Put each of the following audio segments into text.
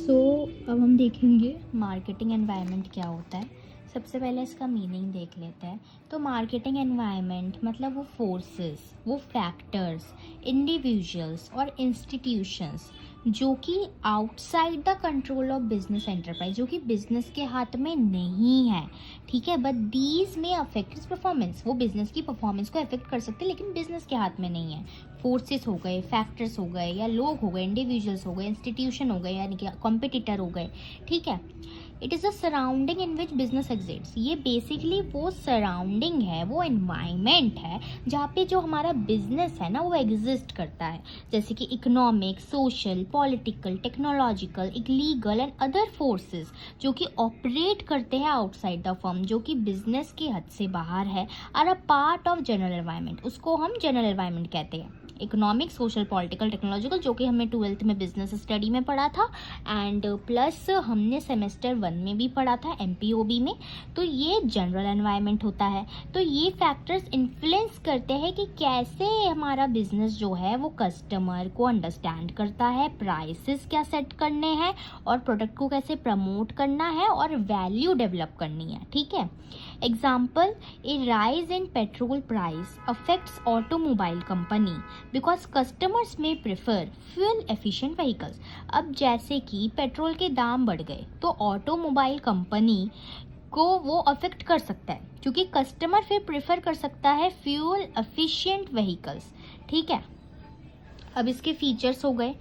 अब हम देखेंगे मार्केटिंग एनवायरनमेंट क्या होता है। सबसे पहले इसका मीनिंग देख लेते हैं। तो मार्केटिंग एनवायरनमेंट मतलब वो फोर्सेस, वो फैक्टर्स, इंडिविजुअल्स और इंस्टीट्यूशंस जो कि outside the control of business enterprise, जो कि बिजनेस के हाथ में नहीं है, ठीक है, बट दीज में अफेक्ट इज परफॉर्मेंस। वो बिजनेस की परफॉर्मेंस को अफेक्ट कर सकते हैं लेकिन बिजनेस के हाथ में नहीं है। फोर्सेस हो गए, फैक्टर्स हो गए, या लोग हो गए, इंडिविजुअल्स हो गए, इंस्टीट्यूशन हो गए, यानी कि कॉम्पिटिटर हो गए, ठीक है। It is a surrounding in which business exits. ये बेसिकली वो सराउंडिंग है, वो एनवायरमेंट है जहाँ पे जो हमारा बिजनेस है ना वो एग्जिस्ट करता है। जैसे कि economic, social, political, technological, legal and other forces जो कि ऑपरेट करते हैं आउटसाइड द फर्म, जो कि बिजनेस की हद से बाहर है, are a part of general environment. उसको हम जनरल एनवायरनमेंट कहते हैं। इकोनॉमिक, सोशल, पॉलिटिकल, टेक्नोलॉजिकल, जो कि हमने 12th में बिजनेस स्टडी में पढ़ा था, एंड प्लस हमने सेमेस्टर 1 में भी पढ़ा था MPOB में। तो ये जनरल एनवायरनमेंट होता है। तो ये फैक्टर्स इन्फ्लुएंस करते हैं कि कैसे हमारा बिजनेस जो है वो कस्टमर को अंडरस्टैंड करता है, प्राइसेस क्या सेट करने हैं और प्रोडक्ट को कैसे प्रमोट करना है और वैल्यू डेवलप करनी है, ठीक है। Example, A rise in petrol price affects automobile company because customers में प्रेफर फ्यूल एफिशिएंट व्हीकल्स। अब जैसे कि पेट्रोल के दाम बढ़ गए तो ऑटोमोबाइल कंपनी को वो अफेक्ट कर सकता है, क्योंकि कस्टमर फिर प्रेफर कर सकता है फ्यूल एफिशिएंट व्हीकल्स, ठीक है। अब इसके फीचर्स हो गए,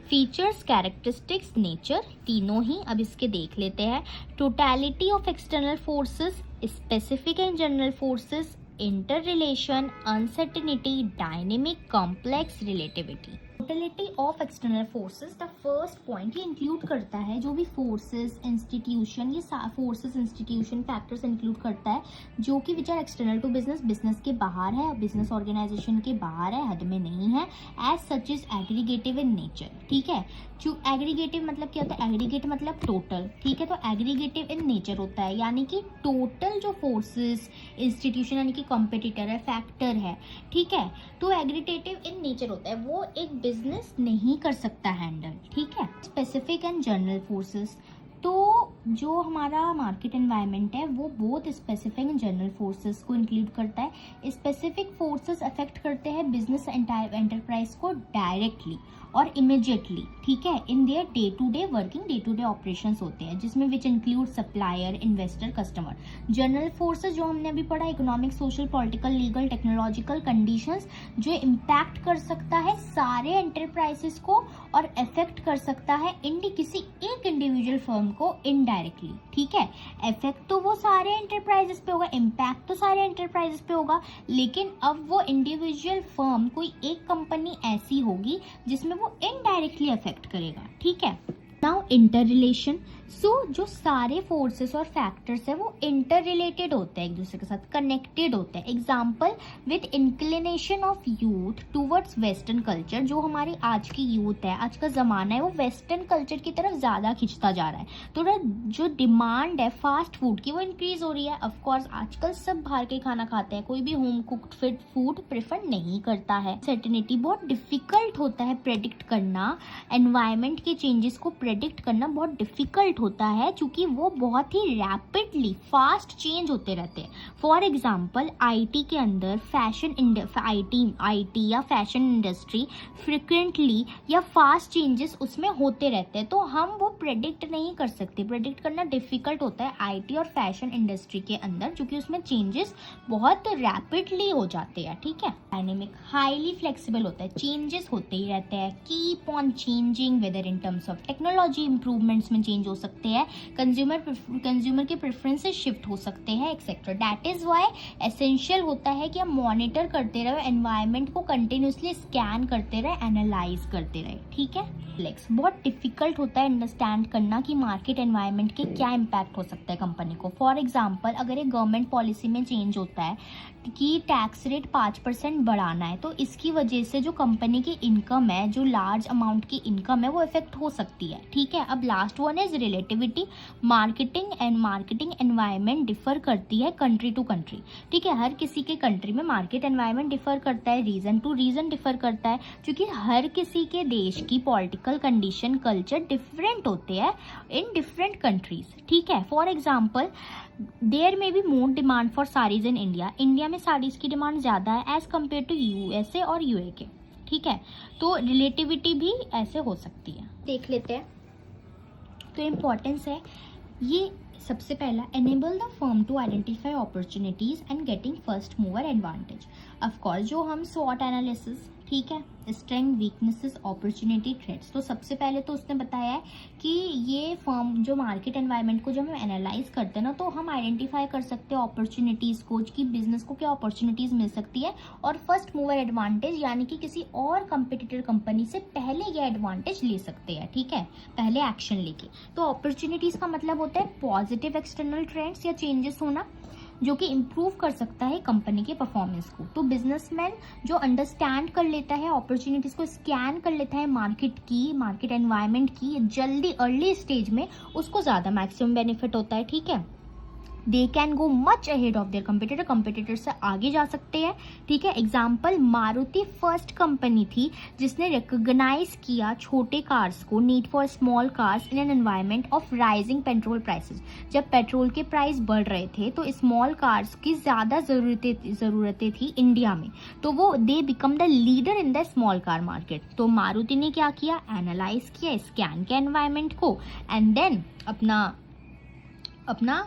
फीचर्स, कैरेक्टरिस्टिक्स, नेचर, तीनों ही अब इसके देख लेते हैं। Totality of external forces, specific and general forces, interrelation, uncertainty, dynamic, complex, relativity. Totality of external forces, the first point ये इंक्लूड करता है जो भी फोर्सेस, इंस्टीट्यूशन, ये फोर्सेस, इंस्टीट्यूशन, फैक्टर्स इंक्लूड करता है जो कि which are external to business, business के बाहर है, बिजनेस ऑर्गेनाइजेशन के बाहर है, हद में नहीं है। As such is aggregative in nature, ठीक है। जो एग्रीगेटिव मतलब क्या होता है, एग्रीगेट मतलब टोटल, ठीक है। तो एग्रीगेटिव इन नेचर होता है यानी कि टोटल जो फोर्सेस, इंस्टीट्यूशन यानी कि कॉम्पिटिटर है, फैक्टर है, ठीक है। तो एग्रीगेटिव इन नेचर होता है, वो एक बिजनेस नहीं कर सकता हैंडल, ठीक है। स्पेसिफिक एंड जनरल फोर्सेस, तो जो हमारा मार्केट एनवायरनमेंट है वो both specific and general forces को इंक्लूड करता है। स्पेसिफिक फोर्सेस अफेक्ट करते हैं बिजनेस एंटरप्राइज को डायरेक्टली और इमीडिएटली, ठीक है, in their day to day working, day to day operations होते हैं, जिसमें which include supplier, investor, customer. General forces जो हमने अभी पढ़ा, economic, social, political, legal, technological conditions, जो इम्पैक्ट कर सकता है सारे एंटरप्राइजेस को और अफेक्ट कर सकता है किसी एक इंडिविजुअल फर्म को इनडायरेक्टली, ठीक है। इफेक्ट तो वो सारे एंटरप्राइजेस पे होगा, इम्पैक्ट तो सारे एंटरप्राइजेस पे होगा, लेकिन अब वो इंडिविजुअल फर्म, कोई एक कंपनी ऐसी होगी जिसमें वो इनडायरेक्टली अफेक्ट करेगा, ठीक है। नाउ इंटर रिलेशन, सो जो सारे फोर्सेस और फैक्टर्स है वो इंटर रिलेटेड होते हैं, एक दूसरे के साथ कनेक्टेड होते हैं। Example, with inclination of youth towards western culture, जो हमारी आज की यूथ है, आज का ज़माना है, वो वेस्टर्न कल्चर की तरफ ज़्यादा खिंचता जा रहा है। तो जो डिमांड है फास्ट फूड की वो इंक्रीज हो रही है। ऑफकोर्स आजकल सब बाहर के खाना खाते हैं, कोई भी home cooked fit food prefer नहीं करता है। सर्टेनिटी, बहुत डिफिकल्ट होता है प्रेडिक्ट करना, एनवायरमेंट के चेंजेस को प्रेडिक्ट करना बहुत डिफिकल्ट होता है, क्योंकि वो बहुत ही रैपिडली फास्ट चेंज होते रहते हैं। फॉर एग्जांपल, आईटी के अंदर फैशन आईटी या फैशन इंडस्ट्री फ्रिक्वेंटली या फास्ट चेंजेस उसमें होते रहते हैं, तो हम वो प्रेडिक्ट नहीं कर सकते। प्रेडिक्ट करना डिफिकल्ट होता है आईटी और फैशन इंडस्ट्री के अंदर, क्योंकि उसमें चेंजेस बहुत रैपिडली हो जाते हैं, ठीक है। डायनेमिक, हाईली फ्लेक्सिबल होता है, चेंजेस होते ही रहते हैं, keep on changing, whether in terms of technology improvements में चेंज हो सकते हैं, कंज्यूमर के प्रेफरेंसेस शिफ्ट हो सकते हैं, etcetera. That is why essential होता है कि हम मॉनिटर करते रहे, एनवायरनमेंट को कंटिन्यूसली स्कैन करते रहे, एनालाइज करते रहे, ठीक है। बहुत डिफिकल्ट होता है अंडरस्टैंड करना कि मार्केट एनवायरनमेंट के क्या इम्पैक्ट हो सकता है कंपनी को। फॉर एग्जाम्पल, अगर एक गवर्नमेंट पॉलिसी में चेंज होता है कि टैक्स रेट 5% बढ़ाना है, तो इसकी वजह से जो कंपनी की इनकम है, जो लार्ज अमाउंट की इनकम है, वो इफेक्ट हो सकती है, ठीक है। अब last one is relativity. Marketing environment differ करती है कंट्री टू कंट्री, ठीक है। हर किसी के कंट्री में मार्केट एनवायरनमेंट डिफर करता है, रीजन टू रीजन डिफर करता है, क्योंकि हर किसी के देश की पॉलिटिकल कंडीशन, कल्चर डिफरेंट होते हैं इन डिफरेंट कंट्रीज, ठीक है। फॉर एग्जाम्पल देयर में be more demand for saris in India. India में साड़ीज की डिमांड ज़्यादा है एज कम्पेयर टू यूएसए और यूए के, ठीक है। तो रिलेटिविटी भी ऐसे हो सकती है, देख लेते हैं। तो इम्पॉर्टेंस है ये, सबसे पहला, enable the firm to identify opportunities and getting first mover advantage. Of course जो हम स्वॉट एनालिसिस, ठीक है, स्ट्रेंथ, वीकनेसेस, अपॉर्चुनिटी, थ्रेट्स। तो सबसे पहले तो उसने बताया है कि ये फर्म जो मार्केट एनवायरनमेंट को जब हम एनालाइज करते हैं ना, तो हम आइडेंटिफाई कर सकते हैं अपॉर्चुनिटीज़ को, कि बिजनेस को क्या अपॉर्चुनिटीज़ मिल सकती है, और फर्स्ट मूवर एडवांटेज यानी कि किसी और कंपिटिटर कंपनी से पहले ये एडवांटेज ले सकते हैं, ठीक है, पहले एक्शन लेके। तो अपॉर्चुनिटीज़ का मतलब होता है पॉजिटिव एक्सटर्नल ट्रेंड्स या चेंजेस होना जो कि इम्प्रूव कर सकता है कंपनी के परफॉर्मेंस को। तो बिजनेसमैन जो अंडरस्टैंड कर लेता है अपॉर्चुनिटीज को, स्कैन कर लेता है मार्केट एनवायरनमेंट की जल्दी अर्ली स्टेज में, उसको ज़्यादा मैक्सिमम बेनिफिट होता है, ठीक है। They can go much ahead of their competitor से आगे जा सकते हैं, ठीक है। एग्जाम्पल, मारुति फर्स्ट कंपनी थी जिसने रिकॉग्नाइज किया छोटे कार्स को, need for small cars in an environment of rising petrol prices. जब पेट्रोल के प्राइस बढ़ रहे थे तो स्मॉल कार्स की ज़्यादा ज़रूरतें थी इंडिया में, तो वो they become the leader in the small car market. तो मारुति ने क्या किया, एनालाइज किया, स्कैन किया एनवायरनमेंट को, एंड देन अपना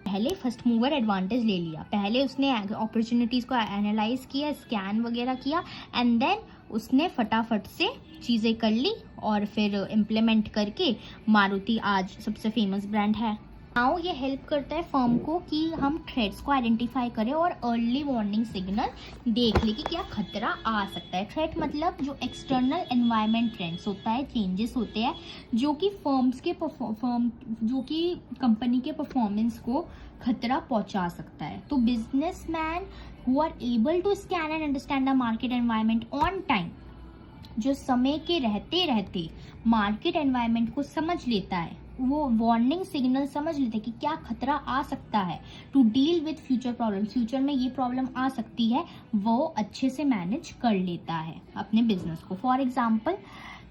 पहले फर्स्ट मूवर एडवांटेज ले लिया। पहले उसने अपॉर्चुनिटीज़ को एनालाइज किया, स्कैन वगैरह किया, एंड देन उसने फटाफट से चीज़ें कर ली और फिर इम्प्लीमेंट करके मारुति आज सबसे फेमस ब्रांड है। नाउ ये हेल्प करता है फर्म को कि हम थ्रेट्स को आइडेंटिफाई करें और अर्ली वार्निंग सिग्नल देख ले कि क्या खतरा आ सकता है। थ्रेट मतलब जो एक्सटर्नल एनवायरनमेंट ट्रेंड्स होता है, चेंजेस होते हैं जो कि कंपनी के परफॉर्मेंस को खतरा पहुंचा सकता है। तो businessman who are able to scan and understand the market environment on time, जो समय के रहते मार्केट एनवायरनमेंट को समझ लेता है, वो वार्निंग सिग्नल समझ लेते हैं कि क्या खतरा आ सकता है, to deal with future problem, future में ये प्रॉब्लम आ सकती है, वो अच्छे से मैनेज कर लेता है अपने बिजनेस को। फॉर एग्जाम्पल,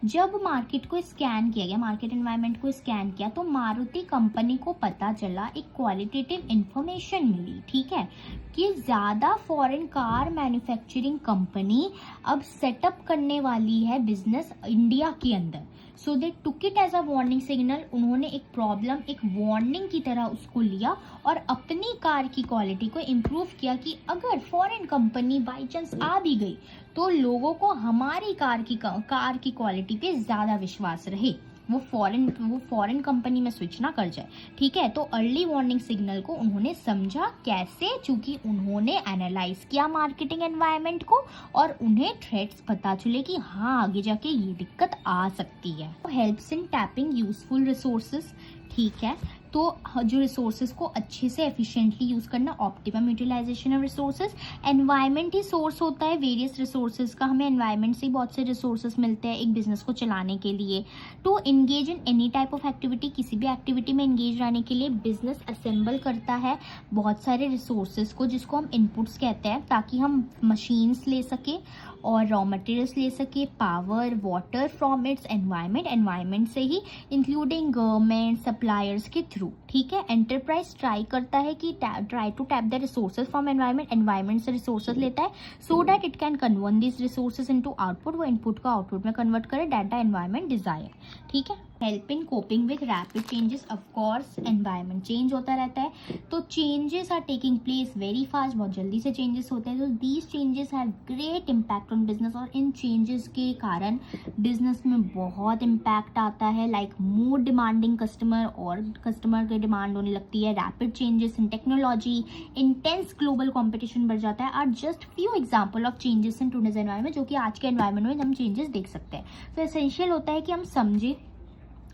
जब मार्केट को स्कैन किया गया, मार्केट एनवायरनमेंट को स्कैन किया, तो मारुति कंपनी को पता चला, एक क्वालिटेटिव इंफॉर्मेशन मिली, ठीक है, कि ज़्यादा फॉरेन कार मैन्युफैक्चरिंग कंपनी अब सेटअप करने वाली है बिजनेस इंडिया के अंदर। So they took it as a warning signal. उन्होंने एक प्रॉब्लम एक वार्निंग की तरह उसको लिया और अपनी कार की क्वालिटी को इम्प्रूव किया कि अगर फॉरेन कंपनी बाई चांस आ भी गई तो लोगों को हमारी कार की क्वालिटी पे ज़्यादा विश्वास रहे, वो फॉरेन कंपनी में स्विच ना कर जाए, ठीक है। तो अर्ली वार्निंग सिग्नल को उन्होंने समझा कैसे, चूंकि उन्होंने एनालाइज किया मार्केटिंग एनवायरनमेंट को और उन्हें थ्रेट्स पता चले कि हाँ आगे जाके ये दिक्कत आ सकती है। तो helps in tapping useful resources, ठीक है। तो जो रिसोर्सेज को अच्छे से एफिशिएंटली यूज करना, optimum utilisation of resources. Environment ही सोर्स होता है वेरियस रिसोर्सेज का, हमें एनवायरनमेंट से बहुत से रिसोर्सेज मिलते हैं एक बिजनेस को चलाने के लिए। To engage in any type of activity, किसी भी एक्टिविटी में एंगेज रहने के लिए बिजनेस असेंबल करता है बहुत सारे रिसोर्सेज को, जिसको हम इनपुट्स कहते हैं, ताकि हम मशीन्स ले सके और रॉ मटेरियल्स ले सके, power, water from its environment से ही, इंक्लूडिंग गवर्नमेंट, सप्लायर्स के थ्रू, ठीक है। एंटरप्राइज ट्राई करता है कि try to tap the resources from environment से रिसोर्सेज लेता है, so that it can convert this resources into output, वो इनपुट को आउटपुट में कन्वर्ट करे दैट द एनवायरनमेंट डिजायर, ठीक है। Help in coping with rapid changes, of course environment change होता रहता है, तो changes are taking place very fast, बहुत जल्दी से चेंजेस होते हैं। तो these changes have great impact on business, और इन चेंजेस के कारण बिजनेस में बहुत इम्पैक्ट आता है, लाइक मोर डिमांडिंग कस्टमर, और कस्टमर की डिमांड होने लगती है, rapid changes in technology, intense global competition बढ़ जाता है। Are just few example of changes in today's environment, जो कि आज के एनवायरनमेंट में हम चेंजेस देख सकते हैं। तो एसेंशियल होता है कि हम समझे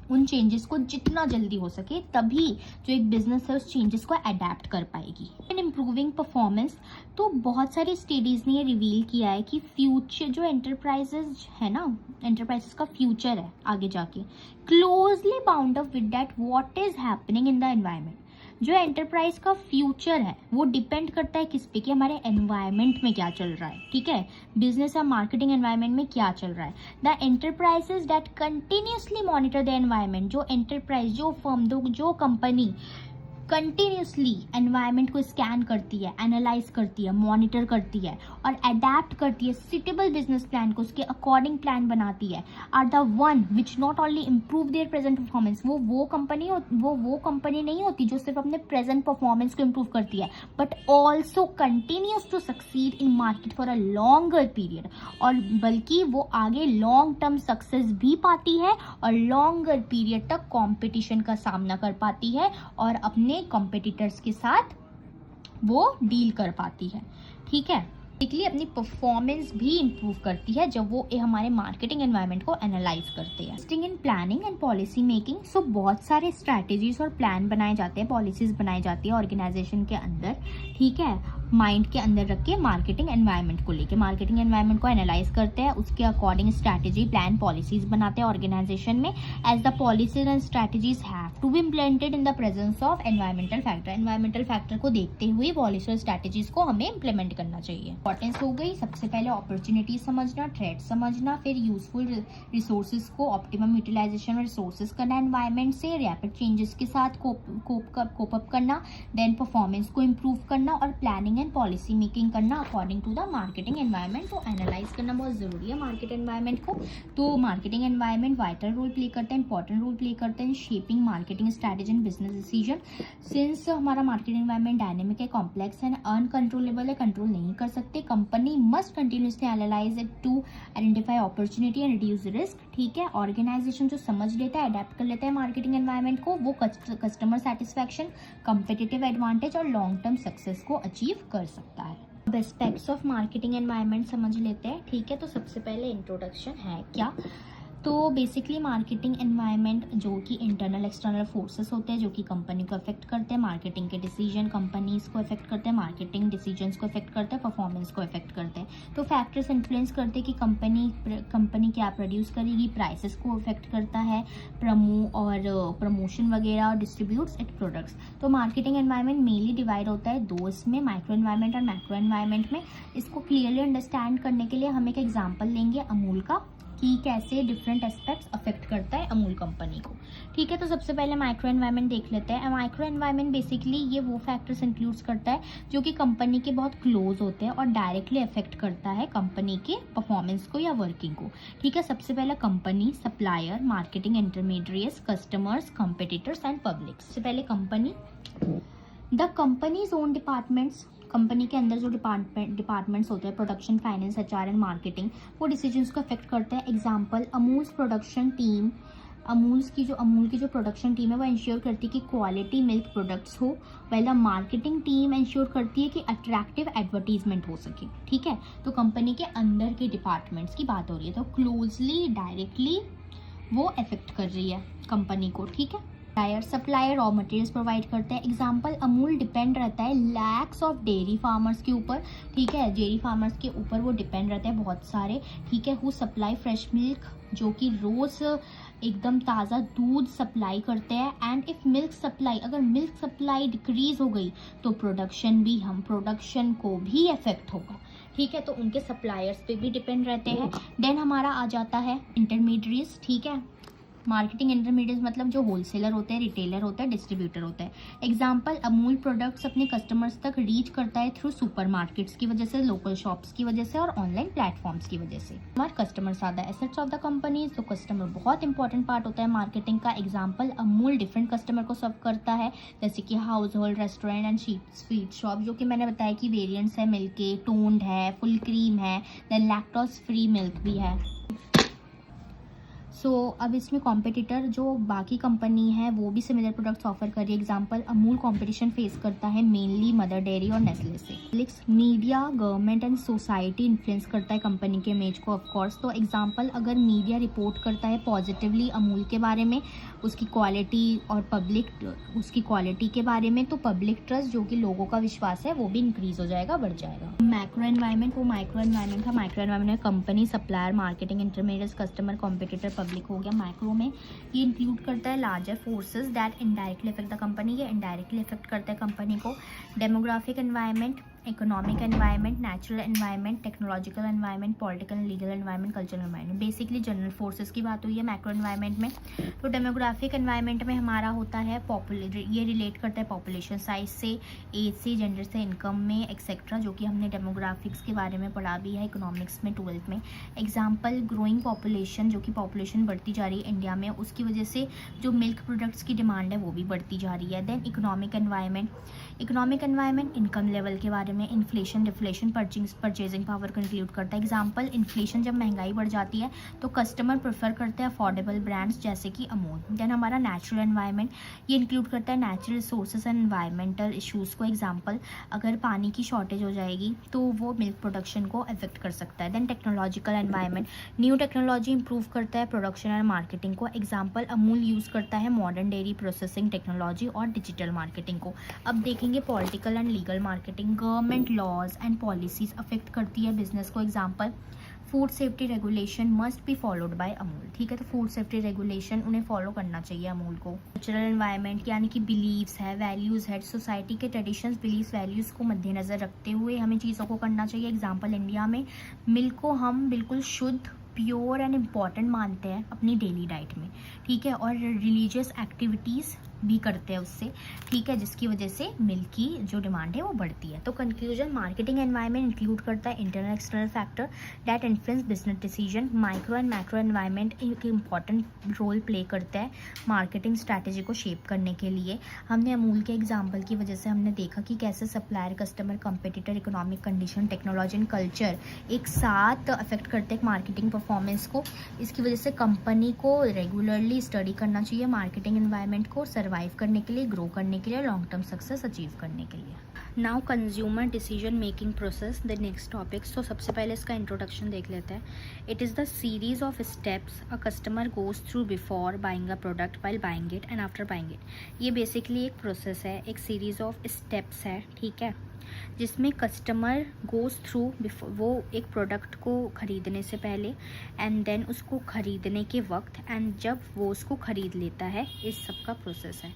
उन चेंजेस को जितना जल्दी हो सके, तभी जो एक बिजनेस है उस चेंजेस को अडेप्ट कर पाएगी। एंड इम्प्रूविंग परफॉर्मेंस, तो बहुत सारी स्टडीज़ ने ये रिवील किया है कि फ्यूचर जो एंटरप्राइजेज है ना, एंटरप्राइजेस का फ्यूचर है आगे जाके closely bound up with that what is happening in the environment. जो एंटरप्राइज का फ्यूचर है वो डिपेंड करता है किस पे, कि हमारे एनवायरनमेंट में क्या चल रहा है, ठीक है, बिजनेस या मार्केटिंग एनवायरनमेंट में क्या चल रहा है। The enterprises that continuously monitor the environment, जो एंटरप्राइज, जो फर्म, जो कंपनी कंटिन्यूसली एनवायरनमेंट को स्कैन करती है, एनालाइज करती है, मॉनिटर करती है और अडेप्ट करती है सिटेबल बिजनेस प्लान को, उसके अकॉर्डिंग प्लान बनाती है, are the one which not only improve their present performance. वो कंपनी नहीं होती जो सिर्फ अपने प्रेजेंट परफॉर्मेंस को इम्प्रूव करती है, but also continues to succeed in market for a longer period, और बल्कि वो आगे लॉन्ग टर्म सक्सेस भी पाती है और लॉन्गर पीरियड तक कॉम्पिटिशन का सामना कर पाती है और अपने कॉम्पिटिटर्स के साथ वो डील कर पाती है, ठीक है। बेसिकली अपनी परफॉर्मेंस भी इंप्रूव करती है जब वो हमारे मार्केटिंग एनवायरनमेंट को एनालाइज करते हैं। Investing in planning and policy making, so बहुत सारे स्ट्रैटेजीज और प्लान बनाए जाते हैं, पॉलिसीज बनाई जाती है ऑर्गेनाइजेशन के अंदर, ठीक है, माइंड के अंदर रख के मार्केटिंग एनवायरनमेंट को लेके मार्केटिंग एनवायरनमेंट को एनालाइज करते हैं, उसके अकॉर्डिंग स्ट्रैटेजी, प्लान, पॉलिसीज बनाते हैं ऑर्गेनाइजेशन में। As the policies and strategies have to be implemented in the presence of environmental factor, environmental factor को देखते हुए पॉलिसी और स्ट्रैटेजीज को हमें इम्प्लीमेंट करना चाहिए। इंपॉर्टेंस हो गई, सबसे पहले अपॉर्चुनिटी समझना, थ्रेट समझना, फिर यूजफुल रिसोर्सेज को ऑप्टिमम यूटिलाइजेशन और रिसोर्सेज करना, एनवायरमेंट से रैपिड चेंजेस के साथ कोप अप करना, देन परफॉर्मेंस को इम्प्रूव करना और प्लानिंग एंड पॉलिसी मेकिंग करना according to the marketing environment. तो एनालाइज करना बहुत जरूरी है मार्केट एनवायरनमेंट को। तो marketing environment vital role play करते हैं, इंपॉर्टेंट रोल प्ले करते हैं shaping marketing strategy and business decision. Since हमारा मार्केट एनवायरनमेंट डायनेमिक है, कॉम्प्लेक्स है, अनकंट्रोलेबल है, कंट्रोल नहीं कर सकते, company must continuously analyse it to identify opportunity and reduce risk, ठीक है। ऑर्गेनाइजेशन जो समझ लेता है, अडेप्ट कर लेता है मार्केटिंग एनवायरनमेंट को, वो कस्टमर सेटिस्फैक्शन, कंपेटिटिव एडवांटेज और लॉन्ग टर्म सक्सेस को अचीव कर सकता है। अब एस्पेक्ट्स ऑफ मार्केटिंग एनवायरनमेंट समझ लेते हैं, ठीक है। तो सबसे पहले इंट्रोडक्शन है क्या, तो बेसिकली मार्केटिंग एनवायरनमेंट जो कि इंटरनल एक्सटर्नल फोर्सेस होते हैं जो कि कंपनी को अफेक्ट करते हैं, मार्केटिंग के डिसीजन कंपनीज को अफेक्ट करते हैं, मार्केटिंग डिसीजंस को अफेक्ट करते हैं, परफॉर्मेंस को अफेक्ट करते हैं। तो फैक्टर्स इन्फ्लुएंस करते हैं कि कंपनी क्या प्रोड्यूस करेगी, प्राइसेस को अफेक्ट करता है, प्रमोशन वगैरह और डिस्ट्रीब्यूट्स इट प्रोडक्ट्स। तो मार्केटिंग एनवायरनमेंट मेनली डिवाइड होता है दो इसमें, माइक्रो एनवायरनमेंट और मैक्रो एनवायरनमेंट में। इसको क्लियरली अंडरस्टैंड करने के लिए हम एक एग्जाम्पल लेंगे अमूल का, कि कैसे डिफरेंट एस्पेक्ट्स अफेक्ट करता है अमूल कंपनी को, ठीक है। तो सबसे पहले माइक्रो एनवायरनमेंट देख लेते हैं। माइक्रो एनवायरनमेंट बेसिकली ये वो फैक्टर्स इंक्लूड्स करता है जो कि कंपनी के बहुत क्लोज होते हैं और डायरेक्टली अफेक्ट करता है कंपनी के परफॉर्मेंस को या वर्किंग को, ठीक है। सबसे पहले company, supplier, marketing intermediates, customers, competitors and public. सबसे पहले company, the companies own departments, company के अंदर जो डिपार्टमेंट्स होते हैं, production, finance, HR and marketing, वो डिसीजंस को अफेक्ट करते हैं। Example, Amul production team, Amul की जो प्रोडक्शन टीम है वो इंश्योर करती है कि क्वालिटी मिल्क प्रोडक्ट्स हो, well the marketing team ensure करती है कि अट्रैक्टिव एडवर्टीजमेंट हो सके, ठीक है। तो कंपनी के अंदर के डिपार्टमेंट्स की बात हो रही है, तो क्लोजली डायरेक्टली वो अफेक्ट कर रही है कंपनी को, ठीक है। सप्लायर रॉ मटेरियल्स प्रोवाइड करते हैं। एग्जांपल, अमूल डिपेंड रहता है लैक्स ऑफ डेयरी फार्मर्स के ऊपर, ठीक है, डेयरी फार्मर्स के ऊपर वो डिपेंड रहते हैं बहुत सारे, ठीक है, हु सप्लाई फ्रेश मिल्क, जो कि रोज एकदम ताज़ा दूध सप्लाई करते हैं। एंड इफ मिल्क सप्लाई, अगर मिल्क सप्लाई डिक्रीज हो गई तो प्रोडक्शन को भी इफेक्ट होगा, ठीक है। तो उनके सप्लायर्स पे भी डिपेंड रहते हैं। देन हमारा आ जाता है इंटरमीडिएट्स, ठीक है। मार्केटिंग इंटरमीडिएट्स मतलब जो होलसेलर होते हैं, रिटेलर होते हैं, डिस्ट्रीब्यूटर होते हैं। एग्जांपल, अमूल प्रोडक्ट्स अपने कस्टमर्स तक रीच करता है थ्रू सुपरमार्केट्स की वजह से, लोकल शॉप्स की वजह से और ऑनलाइन प्लेटफॉर्म्स की वजह से। हमारे कस्टमर्स आते हैं, एसेट्स ऑफ द कंपनी, तो कस्टमर बहुत इंपॉर्टेंट पार्ट होता है मार्केटिंग का। एग्जाम्पल, अमूल डिफरेंट कस्टमर को सर्व करता है, जैसे कि house hold, restaurant and sweet shop, जो कि मैंने बताया कि वेरियंट्स है, मिल्क के, टोन्ड है, फुल क्रीम है, देन लैक्टोज फ्री मिल्क भी है। सो अब इसमें कॉम्पिटिटर जो बाकी कंपनी है वो भी सिमिलर प्रोडक्ट्स ऑफर कर रही है। एग्जांपल, अमूल कंपटीशन फेस करता है मेनली मदर डेयरी और नेस्ले से। Media, government and society influence करता है कंपनी के इमेज को, ऑफ कोर्स। तो एग्जांपल, अगर मीडिया रिपोर्ट करता है पॉजिटिवली अमूल के बारे में, उसकी क्वालिटी और पब्लिक उसकी क्वालिटी के बारे में, तो पब्लिक ट्रस्ट जो कि लोगों का विश्वास है वो भी इंक्रीज हो जाएगा, बढ़ जाएगा। मैक्रो एनवायरनमेंट, वो माइक्रो एनवायरनमेंट था। माइक्रो एनवायरनमेंट में company, supplier, marketing, intermediates, customer, competitor, public हो गया। माइक्रो में ये इंक्लूड करता है larger forces that indirectly effect the company, ये इनडायरेक्टली इफेक्ट करता है कंपनी को। Demographic environment, economic environment, natural environment, technological environment, political and legal environment, cultural environment. Basically general forces की बात हुई है मैक्रो एनवायरनमेंट में। तो डेमोग्राफिक एनवायरनमेंट में हमारा होता है ये रिलेट करता है पॉपुलेशन साइज से, एज से, जेंडर से, इनकम में, एक्सेट्रा, जो कि हमने डेमोग्राफिक्स के बारे में पढ़ा भी है इकोनॉमिक्स में 12th में। एग्जाम्पल, ग्रोइंग पॉपुलेशन, जो कि पॉपुलेशन बढ़ती जा रही है इंडिया में, उसकी वजह से जो मिल्क प्रोडक्ट्स की डिमांड है वो भी बढ़ती जा रही है। Then economic environment income level के बारे में, इन्फ्लेशन, डिफ्लेशन, परचेजिंग पावर को इंक्लूड करता है। एग्जाम्पल, इन्फ्लेशन, जब महंगाई बढ़ जाती है तो कस्टमर प्रेफर करते हैं अफोर्डेबल ब्रांड्स जैसे कि अमूल। देन हमारा नेचुरल एनवायरनमेंट, ये इंक्लूड करता है natural resources and environmental issues को। एग्जाम्पल, अगर पानी की शॉर्टेज हो जाएगी तो वो मिल्क प्रोडक्शन को अफेक्ट कर सकता है। Then technological environment, new technology improve करता है प्रोडक्शन एंड मार्केटिंग को। एग्जाम्पल, अमूल यूज़ करता है मॉडर्न डेयरी प्रोसेसिंग टेक्नोलॉजी और डिजिटल मार्केटिंग को। अब देखेंगे political and legal marketing, government laws and policies affect करती है बिजनेस को। Example, food safety regulation must be followed by Amul, ठीक है। तो फूड सेफ्टी रेगुलेशन उन्हें फॉलो करना चाहिए अमूल को। कल्चरल एनवायरनमेंट, यानी कि बिलीव्स है, वैल्यूज़ है, सोसाइटी के ट्रेडिशंस, बिलीव्स, वैल्यूज़ को मद्देनज़र रखते हुए हमें चीज़ों को करना चाहिए। एग्जाम्पल, इंडिया में मिल्क को हम बिल्कुल शुद्ध, प्योर एंड इम्पॉर्टेंट मानते हैं अपनी डेली डाइट में, ठीक है, और रिलीजियस एक्टिविटीज़ भी करते हैं उससे, ठीक है, जिसकी वजह से मिल्क की जो डिमांड है वो बढ़ती है। तो कंक्लूजन, मार्केटिंग एनवायरनमेंट इंक्लूड करता है internal external factor that influence business decision. Micro and macro environment एक इंपॉर्टेंट रोल प्ले करता है मार्केटिंग स्ट्रैटेजी को शेप करने के लिए। हमने अमूल के एग्जाम्पल की वजह से हमने देखा कि कैसे supplier, customer, competitor, economic condition, technology and culture एक साथ अफेक्ट करते हैं मार्केटिंग परफॉर्मेंस को। इसकी वजह से कंपनी को रेगुलरली स्टडी करना चाहिए मार्केटिंग एनवायरनमेंट को सर्वाइव करने के लिए, ग्रो करने के लिए, लॉन्ग टर्म सक्सेस अचीव करने के लिए। Now consumer decision making process, the next topic. So सबसे पहले इसका इंट्रोडक्शन देख लेते हैं। It is the series of steps a customer goes through before buying a product, while buying it and after buying it. ये basically एक process है, एक सीरीज ऑफ स्टेप्स है, ठीक है, जिसमें कस्टमर गोज थ्रू वो एक प्रोडक्ट को ख़रीदने से पहले, एंड देन उसको ख़रीदने के वक्त, एंड जब वो उसको ख़रीद लेता है, इस सब का प्रोसेस है।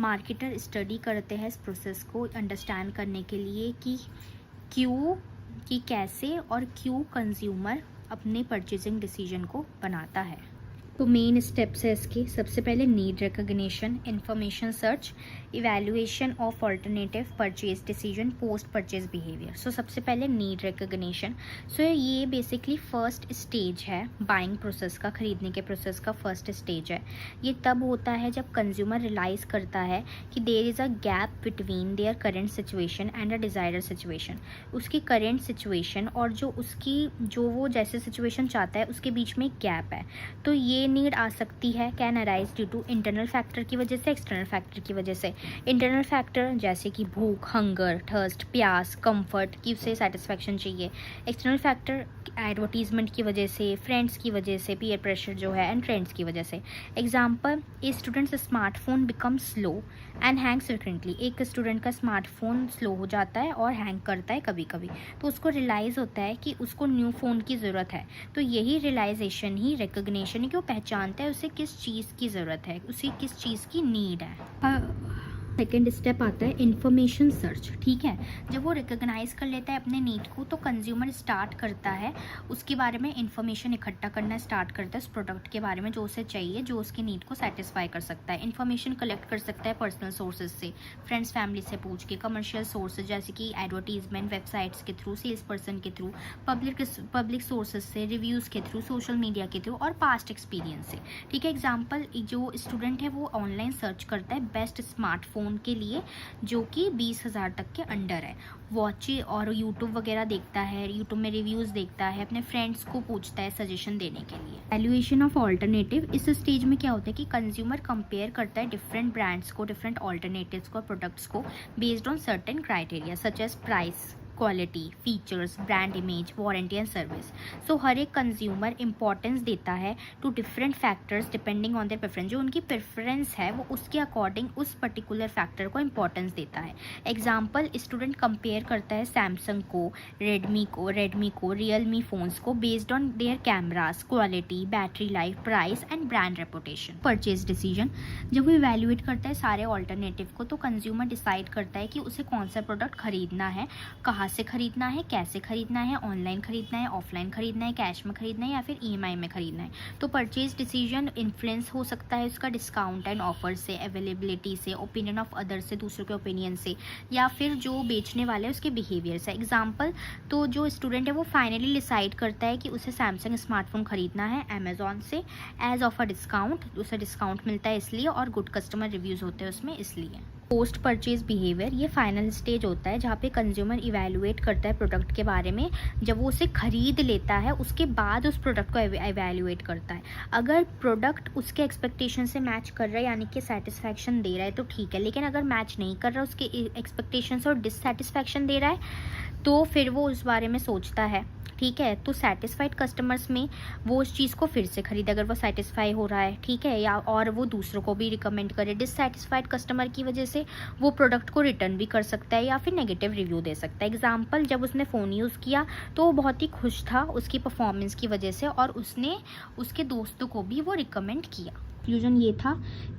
मार्केटर स्टडी करते हैं इस प्रोसेस को अंडरस्टैंड करने के लिए कि कैसे और क्यों कंज्यूमर अपने परचेजिंग डिसीजन को बनाता है। तो मेन स्टेप्स है इसके। सबसे पहले need recognition, information search, evaluation of alternative, purchase decision, post purchase behaviour. So सबसे पहले नीड रिकग्निशन। सो ये बेसिकली फर्स्ट स्टेज है बाइंग प्रोसेस का, खरीदने के प्रोसेस का फर्स्ट स्टेज है। ये तब होता है जब कंज्यूमर रियलाइज़ करता है कि there is a gap between their current situation and a desired situation. उसकी करेंट सिचुएशन और जो वो जैसे सिचुएशन चाहता है उसके बीच में गैप है। तो ये नीड आ सकती है, can arise due to internal factor की वजह से, एक्सटर्नल फैक्टर की वजह से। इंटरनल फैक्टर जैसे कि भूख, हंगर, थर्स्ट, प्यास, कंफर्ट की से सेटिस्फैक्शन चाहिए। एक्सटर्नल फैक्टर एडवर्टीजमेंट की वजह से, फ्रेंड्स की वजह से, पीयर प्रेशर जो है एंड ट्रेंड्स की वजह से। Example, A students smartphone become slow and Hanks frequently. एक स्टूडेंट का स्मार्टफोन स्लो हो जाता है और हैंग करता है कभी कभी, तो उसको रियलाइज़ होता है कि उसको न्यू फ़ोन की ज़रूरत है। तो यही रियलाइजेशन ही रिकग्निशन है कि वो पहचानता है उसे किस चीज़ की ज़रूरत है, उसे किस चीज़ की नीड है। सेकेंड स्टेप आता है इन्फॉर्मेशन सर्च, ठीक है। जब वो रिकग्नाइज कर लेता है अपने नीड को, तो कंज्यूमर स्टार्ट करता है उसके बारे में इन्फॉर्मेशन इकट्ठा करना स्टार्ट करता है, उस प्रोडक्ट के बारे में जो उसे चाहिए, जो उसकी नीड को सेटिस्फाई कर सकता है। इन्फॉर्मेशन कलेक्ट कर सकता है पर्सनल सोर्सेज से, फ्रेंड्स फैमिली से पूछ के, कमर्शियल सोर्सेज जैसे कि एडवर्टीजमेंट, वेबसाइट्स के थ्रू, सेल्स पर्सन के थ्रू, पब्लिक सोर्सेज से, रिव्यूज़ के थ्रू, सोशल मीडिया के थ्रू और पास्ट एक्सपीरियंस से, ठीक है। एग्जाम्पल, जो स्टूडेंट है वो ऑनलाइन सर्च करता है बेस्ट स्मार्टफोन फ़ोन के लिए जो कि 20,000 तक के अंडर है। वॉच और यूट्यूब वगैरह देखता है, यूट्यूब में रिव्यूज़ देखता है, अपने फ्रेंड्स को पूछता है सजेशन देने के लिए। वैल्यूएशन ऑफ ऑल्टरनेटिव, इस स्टेज में क्या होता है कि कंज्यूमर कंपेयर करता है डिफरेंट ब्रांड्स को, डिफरेंट ऑल्टरनेटिव्स को, प्रोडक्ट्स को based on certain criteria such as price, quality, features, brand image, warranty and service. So हर एक कंज्यूमर इंपॉर्टेंस देता है to different factors depending on their preference. जो उनकी प्रेफरेंस है वो उसके अकॉर्डिंग उस पर्टिकुलर फैक्टर को इंपॉर्टेंस देता है। एग्जाम्पल, स्टूडेंट कंपेयर करता है सैमसंग को, रेडमी को, रियलमी फ़ोन्स को based on there cameras, quality, battery life, price and brand reputation. Purchase decision, जब वो इवैल्यूएट करता है सारे ऑल्टरनेटिव को तो कंज्यूमर डिसाइड करता है कि उसे कौन सा प्रोडक्ट खरीदना है, कहाँ से खरीदना है, कैसे खरीदना है, ऑनलाइन खरीदना है, ऑफलाइन खरीदना है, कैश में खरीदना है या फिर ईएमआई में खरीदना है। तो परचेज डिसीजन इन्फ्लुएंस हो सकता है उसका डिस्काउंट एंड ऑफर से, अवेलेबिलिटी से, ओपिनियन ऑफ अदर से, दूसरों के ओपिनियन से, या फिर जो बेचने वाले हैं उसके बिहेवियर से। एग्जाम्पल, तो जो स्टूडेंट है वो फाइनली डिसाइड करता है कि उसे सैमसंग स्मार्टफोन खरीदना है अमेजोन से एज ऑफ अ डिस्काउंट, उसे डिस्काउंट मिलता है इसलिए और गुड कस्टमर रिव्यूज़ होते हैं उसमें इसलिए। पोस्ट परचेज बिहेवियर, ये फाइनल स्टेज होता है जहाँ पे कंज्यूमर इवैल्यूएट करता है प्रोडक्ट के बारे में। जब वो उसे खरीद लेता है उसके बाद उस प्रोडक्ट को इवैल्यूएट करता है। अगर प्रोडक्ट उसके एक्सपेक्टेशन से मैच कर रहा है यानी कि सेटिस्फैक्शन दे रहा है तो ठीक है, लेकिन अगर मैच नहीं कर रहा, उसके एक्सपेक्टेशन और डिससेटिस्फैक्शन दे रहा है तो फिर वो उस बारे में सोचता है। ठीक है, तो सेटिस्फाइड कस्टमर्स में वो उस चीज़ को फिर से खरीदे अगर वो सेटिस्फाई हो रहा है, ठीक है, या और वो दूसरों को भी रिकमेंड करे। डिससेटिस्फाइड कस्टमर की वजह से वो प्रोडक्ट को रिटर्न भी कर सकता है या फिर नेगेटिव रिव्यू दे सकता है। एग्जाम्पल, जब उसने फ़ोन यूज़ किया तो वो बहुत ही खुश था उसकी परफॉर्मेंस की वजह से और उसने उसके दोस्तों को भी वो रिकमेंड किया। कंक्लूजन ये था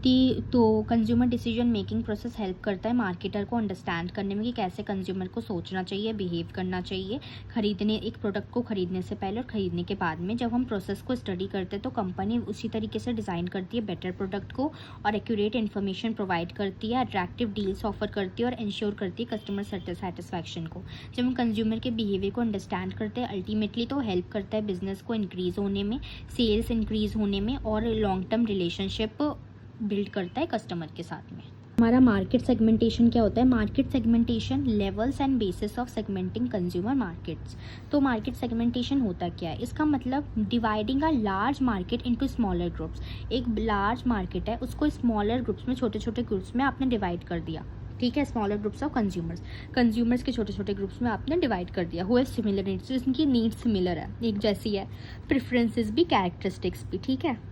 कि तो consumer decision making process help करता है मार्केटर को अंडरस्टैंड करने में कि कैसे कंज्यूमर को सोचना चाहिए, बिहेव करना चाहिए खरीदने एक प्रोडक्ट को खरीदने से पहले और ख़रीदने के बाद में। जब हम प्रोसेस को स्टडी करते हैं तो कंपनी उसी तरीके से डिज़ाइन करती है बेटर प्रोडक्ट को और एक्यूरेट इन्फॉर्मेशन प्रोवाइड करती है, अट्रैक्टिव डील्स ऑफर करती है और इंश्योर करती है कस्टमर सेटिस्फैक्शन को। जब हम कंज्यूमर के बिहेवियर को अंडरस्टैंड करते हैं अल्टीमेटली तो हेल्प करता है बिजनेस को इंक्रीज़ होने में, सेल्स इंक्रीज़ होने में और लॉन्ग टर्म रिलेशनशिप बिल्ड करता है कस्टमर के साथ में। हमारा मार्केट सेगमेंटेशन क्या होता है? Market segmentation levels and bases of segmenting consumer markets. तो मार्केट सेगमेंटेशन होता क्या है? इसका मतलब dividing a large market into smaller groups. एक लार्ज मार्केट है उसको स्मॉलर ग्रुप्स में, छोटे छोटे ग्रुप्स में आपने डिवाइड कर दिया। ठीक है, स्मॉलर ग्रुप्स ऑफ कंज्यूमर्स के छोटे छोटे ग्रुप्स में आपने डिवाइड कर दिया। हुए सिमिलर नीड्स, जिनकी नीड्स सिमिलर है, एक जैसी है, प्रेफरेंसेस भी, कैरेक्टरिस्टिक्स भी। ठीक है,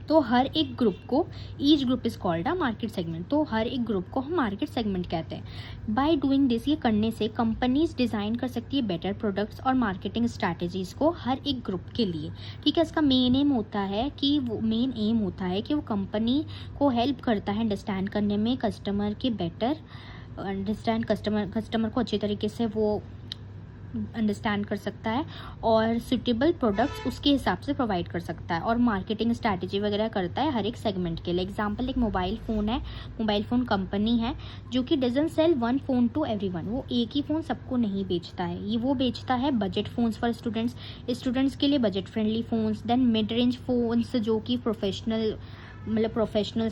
तो हर एक ग्रुप को, each group is called a market segment. तो हर एक ग्रुप को हम मार्केट सेगमेंट कहते हैं। बाय डूइंग दिस, ये करने से कंपनीज डिज़ाइन कर सकती है बेटर प्रोडक्ट्स और मार्केटिंग स्ट्रैटेजीज को हर एक ग्रुप के लिए। ठीक है, इसका मेन एम होता है कि वो कंपनी को हेल्प करता है अंडरस्टैंड करने में कस्टमर के बेटर अंडरस्टैंड कस्टमर को अच्छे तरीके से वो अंडरस्टैंड कर सकता है और सुटेबल प्रोडक्ट्स उसके हिसाब से प्रोवाइड कर सकता है और मार्केटिंग स्ट्रैटेजी वगैरह करता है हर एक सेगमेंट के लिए। एग्जांपल, एक मोबाइल फ़ोन कंपनी है जो कि doesn't sell one phone to everyone. वो एक ही फ़ोन सबको नहीं बेचता है, ये वो बेचता है बजट फ़ोन्स फॉर स्टूडेंट्स के लिए budget friendly phones, then mid range phones जो कि प्रोफेशनल्स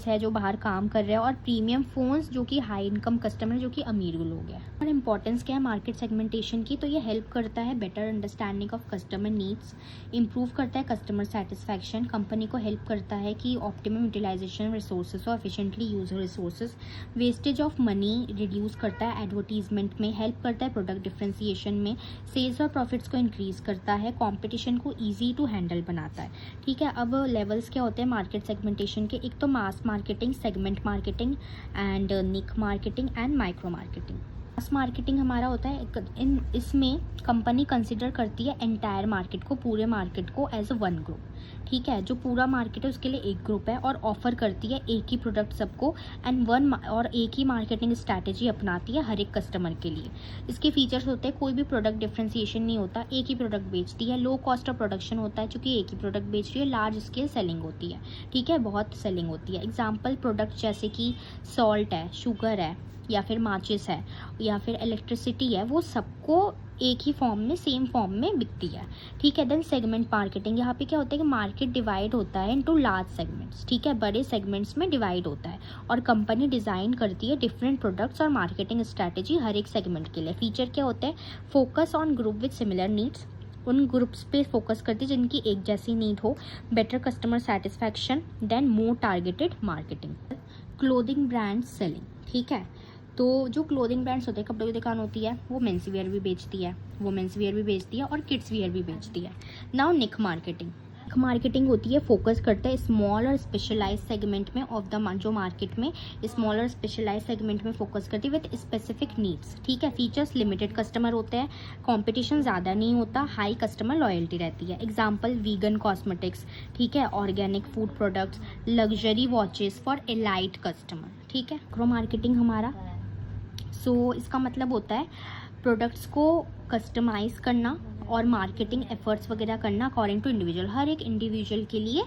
है जो बाहर काम कर रहे हैं, और प्रीमियम फ़ोन्स जो कि हाई इनकम कस्टमर जो कि अमीर लोग हैं। और इम्पॉर्टेंस क्या है मार्केट सेगमेंटेशन की? तो ये हेल्प करता है better understanding of customer needs, improve करता है कस्टमर सेटिस्फैक्शन, कंपनी को हेल्प करता है कि ऑप्टिमम यूटिलाइजेशन रिसोर्सेज और efficiently use resources, wastage of money reduce करता है एडवर्टीजमेंट में, हेल्प करता है प्रोडक्ट डिफ्रेंसिएशन में, सेल्स और प्रॉफिट्स को इंक्रीज करता है, कॉम्पिटिशन को ईजी टू हैंडल बनाता है। ठीक है, अब लेवल्स क्या होते हैं मार्केट सेगमेंटेशन के? एक तो mass marketing, segment marketing and niche marketing and micro marketing. Mass marketing हमारा होता है इसमें कंपनी कंसिडर करती है एंटायर मार्केट को, पूरे मार्केट को एज अ वन ग्रुप। ठीक है, जो पूरा मार्केट है उसके लिए एक ग्रुप है और ऑफर करती है एक ही प्रोडक्ट सबको और एक ही मार्केटिंग स्ट्रैटेजी अपनाती है हर एक कस्टमर के लिए। इसके फीचर्स होते हैं कोई भी प्रोडक्ट डिफ्रेंसिएशन नहीं होता, एक ही प्रोडक्ट बेचती है, लो कॉस्ट ऑफ प्रोडक्शन होता है क्योंकि एक ही प्रोडक्ट बेच रही है, लार्ज स्केल सेलिंग होती है। ठीक है, बहुत सेलिंग होती है। एग्जाम्पल, प्रोडक्ट जैसे कि सॉल्ट है, शुगर है, या फिर माचिस है, या फिर इलेक्ट्रिसिटी है, वो सबको एक ही फॉर्म में, सेम फॉर्म में बिकती है, ठीक है। देन सेगमेंट मार्केटिंग, यहाँ पे क्या होता है कि मार्केट डिवाइड होता है इनटू लार्ज सेगमेंट्स, ठीक है, बड़े सेगमेंट्स में डिवाइड होता है और कंपनी डिज़ाइन करती है डिफरेंट प्रोडक्ट्स और मार्केटिंग स्ट्रैटेजी हर एक सेगमेंट के लिए। फीचर क्या होता है, focus on group with similar needs, उन ग्रुप्स पे फोकस करती है जिनकी एक जैसी नीड हो, better customer satisfaction, then more targeted marketing. Clothing brand selling, ठीक है, तो जो क्लोथिंग ब्रांड्स होते हैं, कपड़ों की दुकान होती है, वो मेंस वियर भी बेचती है, वुमेंस वियर भी बेचती है और किड्स वियर भी बेचती है। नाउ निक मार्केटिंग, मार्केटिंग होती है, फोकस करता है स्मॉल और स्पेशलाइज सेगमेंट में ऑफ द जो मार्केट में स्मॉल और स्पेशलाइज सेगमेंट में फोकस करती है विद स्पेसिफिक नीड्स, ठीक है। फीचर्स, लिमिटेड कस्टमर होते हैं, कंपटीशन ज़्यादा नहीं होता, हाई कस्टमर लॉयल्टी रहती है। एग्जांपल वीगन कॉस्मेटिक्स, ठीक है, organic food products, luxury watches for elite customer, ठीक है। माइक्रो मार्केटिंग हमारा इसका मतलब होता है प्रोडक्ट्स को कस्टमाइज करना और मार्केटिंग एफर्ट्स वगैरह करना अकॉर्डिंग टू इंडिविजुअल, हर एक इंडिविजुअल के लिए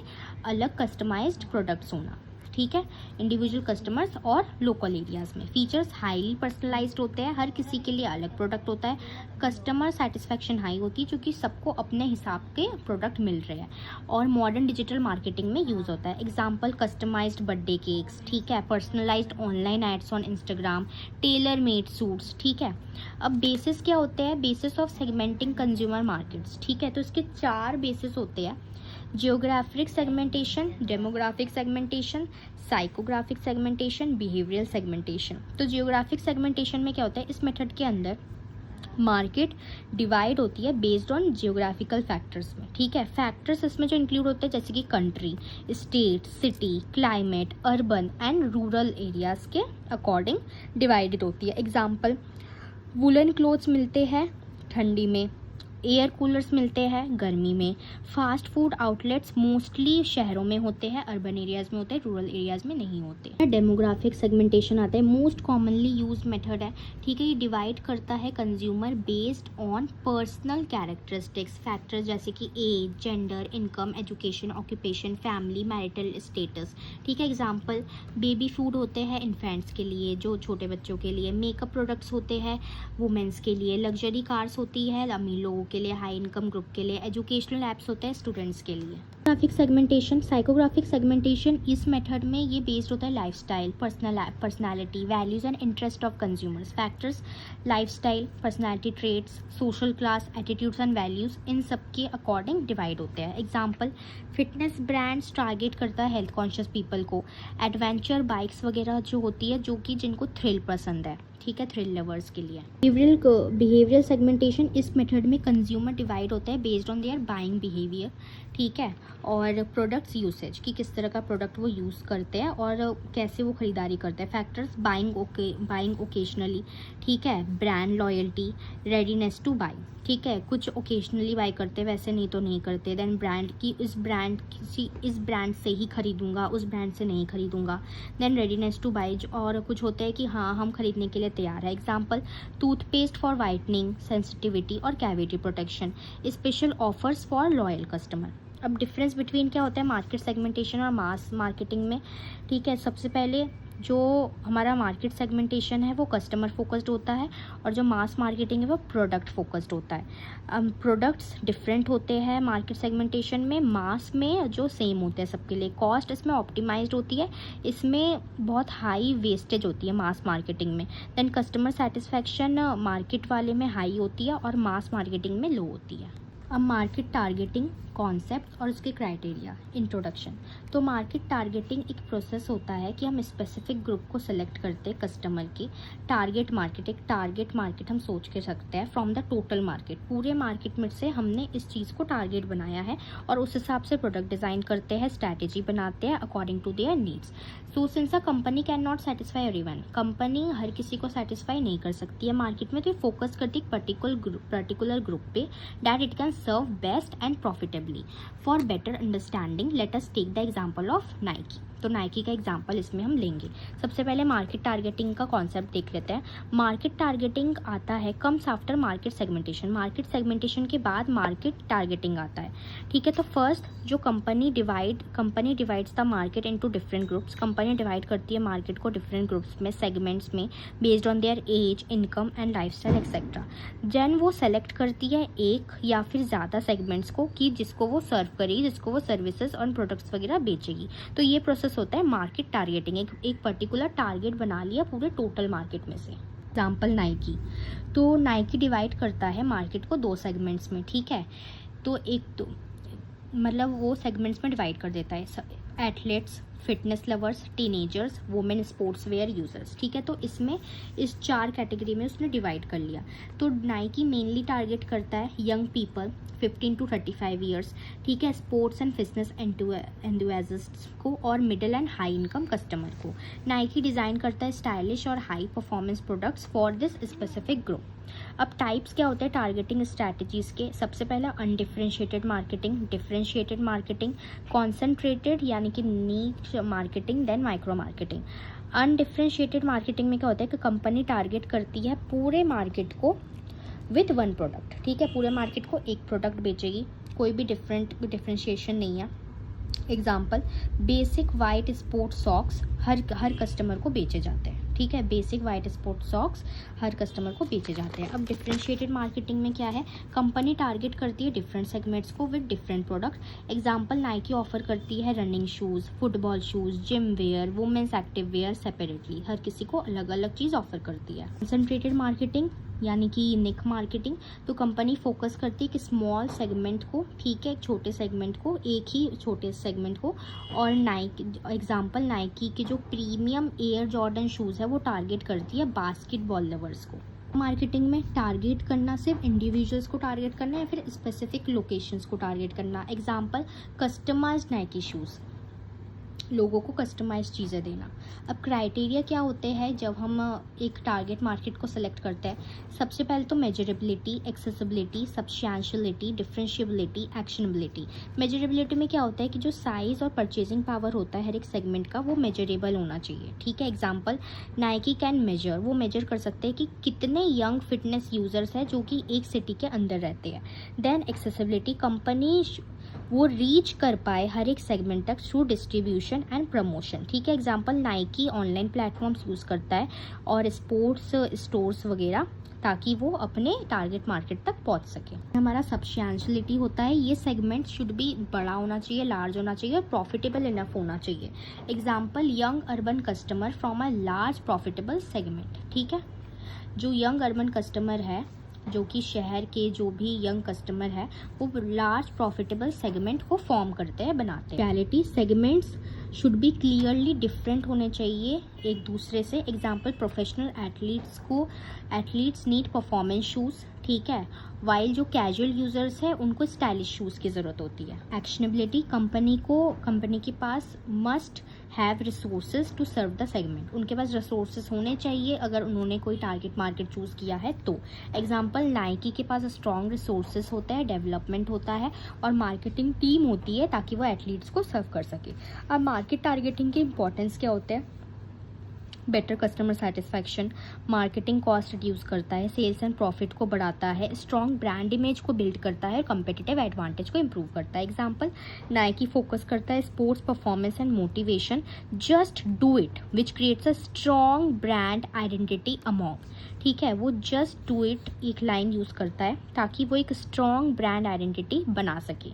अलग कस्टमाइज्ड प्रोडक्ट्स होना, ठीक है, इंडिविजुअल कस्टमर्स और लोकल एरियाज़ में। फीचर्स हाईली पर्सनलाइज्ड होते हैं, हर किसी के लिए अलग प्रोडक्ट होता है, कस्टमर सेटिस्फैक्शन हाई होती है क्योंकि सबको अपने हिसाब के प्रोडक्ट मिल रहे हैं और मॉडर्न डिजिटल मार्केटिंग में यूज़ होता है। एग्जांपल कस्टमाइज्ड बर्थडे केक्स, ठीक है, personalised online ads on Instagram, tailor made suits, ठीक है। अब बेसिस क्या होते हैं, basis of segmenting consumer markets, ठीक है, तो इसके 4 बेसिस होते हैं, geographic segmentation, demographic segmentation, psychographic segmentation, behavioural segmentation. तो जियोग्राफिक सेगमेंटेशन में क्या होता है, इस मेथड के अंदर मार्केट डिवाइड होती है बेस्ड ऑन जियोग्राफिकल फैक्टर्स में, ठीक है। फैक्टर्स इसमें जो इंक्लूड होते हैं जैसे कि country, state, city, climate, urban and rural areas के अकॉर्डिंग डिवाइडेड होती है। एग्जाम्पल, वुलन क्लोथ्स मिलते हैं ठंडी में, एयर कूलर्स मिलते हैं गर्मी में, फास्ट फूड आउटलेट्स मोस्टली शहरों में होते हैं, अर्बन एरियाज़ में होते हैं, रूरल एरियाज़ में नहीं होते। डेमोग्राफिक सेगमेंटेशन आता है, मोस्ट कॉमनली यूज मेथड है, ठीक है। ये डिवाइड करता है consumer based on personal characteristics factors जैसे कि age, gender, income, education, occupation, family, marital status, ठीक है। एग्जाम्पल, बेबी फूड होते हैं इन्फेंट्स के लिए, जो छोटे बच्चों के लिए, मेकअप प्रोडक्ट्स होते हैं वुमेंस के लिए, लग्जरी कार्स होती है अमीर लोगों के लिए, हाई इनकम ग्रुप के लिए, एजुकेशनल ऐप्स होते हैं स्टूडेंट्स के लिए। साइकोग्राफिक सेगमेंटेशन, साइकोग्राफिक सेगमेंटेशन इस मेथड में ये बेस्ड होता है lifestyle, personality, values and interest of consumers, factors, lifestyle, personality traits, social class, attitudes and values, इन सब के अकॉर्डिंग डिवाइड होते हैं। एग्जाम्पल, फिटनेस ब्रांड्स टारगेट करता है हेल्थ कॉन्शियस पीपल को, एडवेंचर बाइक्स वगैरह जो होती है जो कि जिनको थ्रिल पसंद है, ठीक है, थ्रिल लवर्स के लिए। बिहेवियरल सेगमेंटेशन, इस मेथड में कंज्यूमर डिवाइड होता है based on there buying behaviour, ठीक है, और प्रोडक्ट्स यूसेज कि किस तरह का प्रोडक्ट वो यूज़ करते हैं और कैसे वो खरीदारी करते हैं। फैक्टर्स, बाइंग ओकेजनली, ठीक है, brand loyalty, readiness two by, ठीक है, कुछ ओकेजनली बाई करते हैं, वैसे नहीं तो नहीं करते। देन ब्रांड की इस ब्रांड से ही खरीदूंगा, उस ब्रांड से नहीं खरीदूंगा। देन रेडीनेस टू बाई, और कुछ होता है कि हाँ हम खरीदने के लिए तैयार है। Example, toothpaste for whitening, sensitivity और cavity protection, special offers for loyal customer. अब डिफरेंस बिटवीन क्या होता है मार्केट सेगमेंटेशन और मास मार्केटिंग में, ठीक है। सबसे पहले जो हमारा मार्केट सेगमेंटेशन है वो कस्टमर फोकस्ड होता है और जो मास मार्केटिंग है वो प्रोडक्ट फोकस्ड होता है। प्रोडक्ट्स डिफरेंट होते हैं मार्केट सेगमेंटेशन में, मास में जो सेम होते हैं सबके लिए। कॉस्ट इसमें ऑप्टिमाइज्ड होती है, इसमें बहुत हाई वेस्टेज होती है मास मार्केटिंग में। देन कस्टमर सेटिस्फैक्शन मार्केट वाले में हाई होती है और मास मार्केटिंग में लो होती है। अब मार्केट टारगेटिंग कॉन्सेप्ट और उसके क्राइटेरिया। इंट्रोडक्शन, तो मार्केट टारगेटिंग एक प्रोसेस होता है कि हम स्पेसिफिक ग्रुप को सेलेक्ट करते हैं कस्टमर की। टारगेट मार्केट, एक टारगेट मार्केट हम सोच के सकते हैं फ्रॉम द टोटल मार्केट, पूरे मार्केट में से हमने इस चीज़ को टारगेट बनाया है और उस हिसाब से प्रोडक्ट डिज़ाइन करते हैं, स्ट्रैटेजी बनाते हैं according to their needs. So since a company can not satisfy everyone, company हर किसी को सेटिस्फाई नहीं कर सकती है मार्केट में, तो ये फोकस करती है पर्टिकुलर ग्रुप पे that it can serve best and profitably. For better understanding, let us take the example of Nike. तो नाइकी का एग्जांपल इसमें हम लेंगे। सबसे पहले मार्केट टारगेटिंग का कॉन्सेप्ट देख लेते हैं। मार्केट टारगेटिंग आता है comes after market segmentation. Market segmentation के बाद मार्केट टारगेटिंग आता है, ठीक है। तो फर्स्ट जो company divides the market into different groups. Company divide करती है मार्केट को डिफरेंट ग्रुप्स में, सेगमेंट्स में, based on their age, income and lifestyle etcetera. Then वो सेलेक्ट करती है एक या फिर ज़्यादा सेगमेंट्स को कि जिसको वो सर्व करेगी, जिसको वो सर्विसेज और प्रोडक्ट्स वगैरह बेचेगी। तो ये प्रोसेस होता है मार्केट टारगेटिंग। एक पर्टिकुलर टारगेट बना लिया पूरे टोटल मार्केट में से। Example Nike. तो नाइकी डिवाइड करता है मार्केट को 2 सेगमेंट्स में, ठीक है। तो मतलब वो सेगमेंट्स में डिवाइड कर देता है, athletes, fitness lovers, teenagers, women sports wear users, ठीक है। तो इसमें इस 4 कैटेगरी में उसने डिवाइड कर लिया। तो नाइकी मेनली टारगेट करता है यंग पीपल 15 to 35 ईयर्स, ठीक है, स्पोर्ट्स एंड फिटनेस एंथुसियास्ट्स को और middle and high income customer को। नाइकी डिज़ाइन करता है स्टाइलिश और high performance products for this specific group. अब टाइप्स क्या होते हैं टारगेटिंग स्ट्रैटेजीज़ के? सबसे पहला undifferentiated marketing, differentiated marketing, concentrated यानी कि niche marketing, then micro marketing. Undifferentiated marketing में क्या होता है कि कंपनी टारगेट करती है पूरे मार्केट को विथ 1 प्रोडक्ट, ठीक है। पूरे मार्केट को एक प्रोडक्ट बेचेगी, कोई भी डिफरेंशिएशन नहीं है। Example basic white sport socks हर कस्टमर को बेचे जाते हैं, ठीक है। बेसिक वाइट स्पोर्ट सॉक्स हर कस्टमर को बेचे जाते हैं। अब डिफरेंशिएटेड मार्केटिंग में क्या है, कंपनी टारगेट करती है डिफरेंट सेगमेंट्स को with different product. Example Nike offer करती है running shoes, football shoes, gym wear, women's active wear separately, हर किसी को अलग अलग चीज़ ऑफर करती है। कंसंट्रेटेड मार्केटिंग यानी कि निक मार्केटिंग, तो कंपनी फोकस करती है कि स्मॉल सेगमेंट को, ठीक है, छोटे सेगमेंट को, एक ही छोटे सेगमेंट को। और नाइकी एग्जांपल नाइकी के जो प्रीमियम एयर जॉर्डन शूज़ है वो टारगेट करती है बास्केटबॉल लवर्स को। मार्केटिंग में टारगेट करना सिर्फ इंडिविजुअल्स को टारगेट करना है, फिर स्पेसिफिक लोकेशंस को टारगेट करना। एग्जांपल कस्टमाइज्ड नाइकी शूज़, लोगों को कस्टमाइज चीज़ें देना। अब क्राइटेरिया क्या होते हैं जब हम एक टारगेट मार्केट को सेलेक्ट करते हैं? सबसे पहले तो मेजरेबिलिटी, एक्सेसिबिलिटी, सब्सटैंशियलिटी, डिफरेंशिएबिलिटी, एक्शनेबिलिटी। मेजरेबिलिटी में क्या होता है कि जो साइज़ और परचेजिंग पावर होता है हर एक सेगमेंट का वो मेजरेबल होना चाहिए, ठीक है। एग्जाम्पल नाइकी कैन मेजर, वो मेजर कर सकते हैं कि कितने यंग फिटनेस यूजर्स हैं जो कि एक सिटी के अंदर रहते हैं। देन एक्सेसिबिलिटी, कंपनी वो रीच कर पाए हर एक सेगमेंट तक थ्रू डिस्ट्रीब्यूशन एंड प्रमोशन, ठीक है। Example Nike online platforms use करता है और स्पोर्ट्स स्टोर्स वगैरह, ताकि वो अपने टारगेट मार्केट तक पहुंच सके। हमारा सब्सटैंशियलिटी होता है, ये सेगमेंट शुड बी बड़ा होना चाहिए, लार्ज होना चाहिए, प्रॉफिटेबल इनफ होना चाहिए। Example young urban customer from a large profitable segment, ठीक है। जो यंग अर्बन कस्टमर है, जो कि शहर के जो भी यंग कस्टमर है, वो लार्ज प्रॉफिटेबल सेगमेंट को फॉर्म करते हैं, बनाते हैं। Reality segments should be clearly different होने चाहिए एक दूसरे से। Example professional athletes need performance shoes, ठीक है, वाइल जो कैजुअल यूजर्स है उनको स्टाइलिश शूज़ की ज़रूरत होती है। एक्शनेबिलिटी, कंपनी के पास must have resources to serve the segment, उनके पास रिसोर्सेज होने चाहिए अगर उन्होंने कोई टारगेट मार्केट चूज़ किया है तो। एग्जाम्पल नाइकी के पास स्ट्रॉन्ग रिसोर्सेज होता है, डेवलपमेंट होता है और मार्केटिंग टीम होती है ताकि वो एथलीट्स को सर्व कर सके। अब मार्केट टारगेटिंग के इंपॉर्टेंस क्या होते हैं? Better customer satisfaction, marketing cost reduce करता है, सेल्स एंड प्रॉफिट को बढ़ाता है, स्ट्रॉन्ग ब्रांड इमेज को बिल्ड करता है, कंपेटिटिव एडवांटेज को इंप्रूव करता है। एग्जांपल नाइकी फोकस करता है sports performance and motivation, just do it which creates a strong brand identity among, ठीक है। वो जस्ट डू इट एक लाइन यूज़ करता है ताकि वो एक स्ट्रॉन्ग ब्रांड आइडेंटिटी बना सके।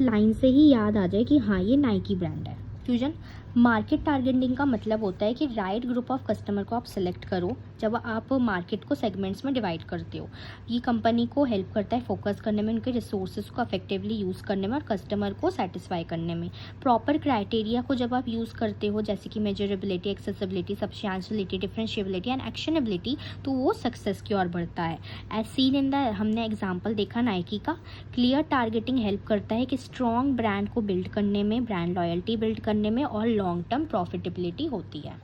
लाइन से ही याद आ जाए कि हाँ ये नाइकी ब्रांड है। फ्यूजन मार्केट टारगेटिंग का मतलब होता है कि राइट ग्रुप ऑफ कस्टमर को आप सेलेक्ट करो जब आप मार्केट को सेगमेंट्स में डिवाइड करते हो। ये कंपनी को हेल्प करता है फोकस करने में, उनके रिसोर्सेज को इफेक्टिवली यूज़ करने में और कस्टमर को सेटिस्फाई करने में। प्रॉपर क्राइटेरिया को जब आप यूज़ करते हो जैसे कि मेजरेबिलिटी, एक्सेसिबिलिटी, सब्सटैंशियलिटी, डिफरेंशिएबिलिटी एंड एक्शनेबिलिटी, तो वो सक्सेस की ओर बढ़ता है। एज सीन इन द हमने एग्जाम्पल देखा नाइकी का। क्लियर टारगेटिंग हेल्प करता है कि स्ट्रॉन्ग ब्रांड को बिल्ड करने में, ब्रांड लॉयल्टी बिल्ड करने में और लॉन्ग टर्म प्रॉफिटेबिलिटी होती है।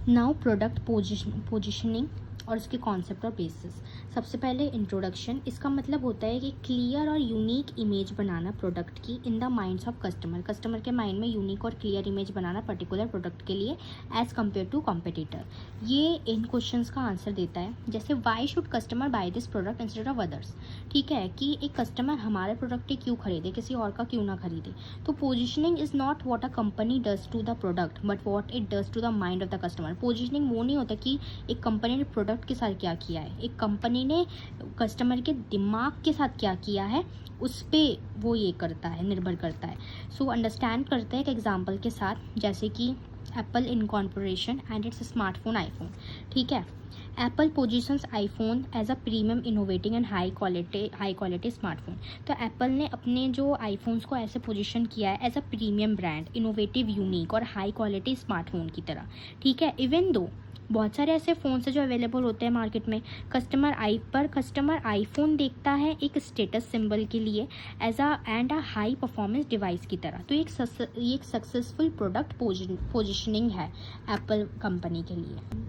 नाउ प्रोडक्ट पोजिशनिंग, और उसके कॉन्सेप्ट और बेसिस। सबसे पहले इंट्रोडक्शन, इसका मतलब होता है कि क्लियर और यूनिक इमेज बनाना प्रोडक्ट की in the minds of customer, customer के माइंड में यूनिक और क्लियर इमेज बनाना पर्टिकुलर प्रोडक्ट के लिए एज कम्पेयर टू कॉम्पिटिटर। ये इन क्वेश्चंस का आंसर देता है, जैसे why should customer by this product instead of others. ठीक है, कि एक कस्टमर हमारे प्रोडक्ट ही क्यों खरीदे, किसी और का क्यों ना खरीदे। तो positioning is not what a company does to the product but what it does to the mind of the customer. Positioning वो नहीं होता कि एक कंपनी ने प्रोडक्ट के साथ क्या किया है, एक कंपनी ने कस्टमर के दिमाग के साथ क्या किया है, उस पर वो ये करता है, निर्भर करता है। सो अंडरस्टैंड करते हैं एक एग्जांपल के साथ, जैसे कि Apple incorporation and its smartphone iPhone. ठीक है, Apple positions iPhone as a premium innovating and high quality smartphone. तो एप्पल ने अपने जो आईफोन्स को ऐसे पोजीशन किया है as a premium brand, innovative, unique और हाई क्वालिटी स्मार्टफोन की तरह। ठीक है, इवन दो बहुत सारे ऐसे फ़ोन्स हैं जो अवेलेबल होते हैं मार्केट में, कस्टमर आईफोन देखता है एक स्टेटस सिंबल के लिए as a high performance device की तरह। तो ये एक सक्सेसफुल प्रोडक्ट पोजिशनिंग है एप्पल कंपनी के लिए।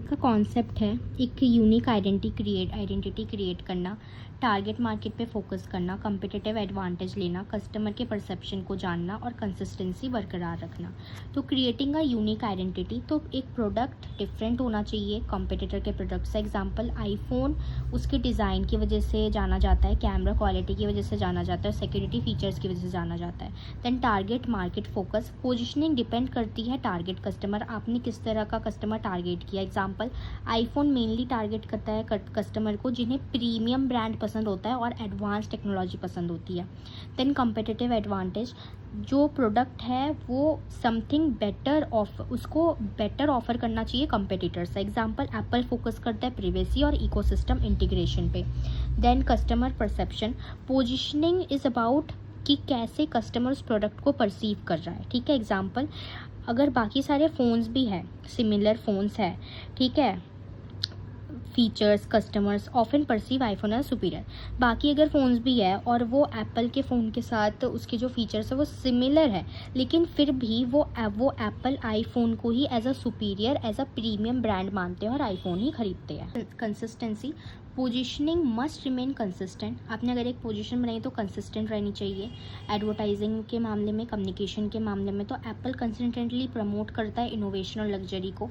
का कॉन्सेप्ट है एक यूनिक आइडेंटिटी क्रिएट करना, टारगेट मार्केट पे फोकस करना, कम्पिटिटिव एडवांटेज लेना, कस्टमर के परसेप्शन को जानना और कंसिस्टेंसी बरकरार रखना। तो क्रिएटिंग अ यूनिक आइडेंटिटी, तो एक प्रोडक्ट डिफरेंट होना चाहिए कॉम्पिटिटर के प्रोडक्ट से। एग्जांपल आईफोन उसके डिज़ाइन की वजह से जाना जाता है, कैमरा क्वालिटी की वजह से जाना जाता है, सिक्योरिटी फीचर्स की वजह से जाना जाता है। Then target market focus, positioning depend करती है टारगेट कस्टमर, आपने किस तरह का कस्टमर टारगेट किया। एग्जाम्पल आईफोन मेनली टारगेट करता है कस्टमर को जिन्हें प्रीमियम ब्रांड पसंद होता है और एडवांस टेक्नोलॉजी पसंद होती है। देन कम्पिटिटिव एडवांटेज, जो प्रोडक्ट है वो समथिंग बेटर उसको बेटर ऑफर करना चाहिए कंपेटिटर से। एग्जांपल एप्पल फोकस करता है प्राइवेसी और इकोसिस्टम इंटीग्रेशन पे। Then customer perception, positioning is about कि कैसे कस्टमर उस प्रोडक्ट को परसीव कर रहा है। ठीक है, एग्जांपल अगर बाकी सारे फ़ोन्स भी हैं, सिमिलर फ़ोन्स है, ठीक है, features customers often perceive iPhone as superior. बाकी अगर फ़ोन्स भी है और वो एप्पल के फ़ोन के साथ उसके जो फीचर्स है वो सिमिलर है, लेकिन फिर भी वो एप्पल आईफोन को ही as a superior, as a premium brand मानते हैं और आईफोन ही खरीदते हैं। Consistency, positioning must remain consistent. आपने अगर एक पोजीशन बनाई तो कंसिस्टेंट रहनी चाहिए। एडवर्टाइजिंग के मामले में, कम्युनिकेशन के मामले में तो एप्पल कंसिस्टेंटली प्रमोट करता है इनोवेशन और लग्जरी को।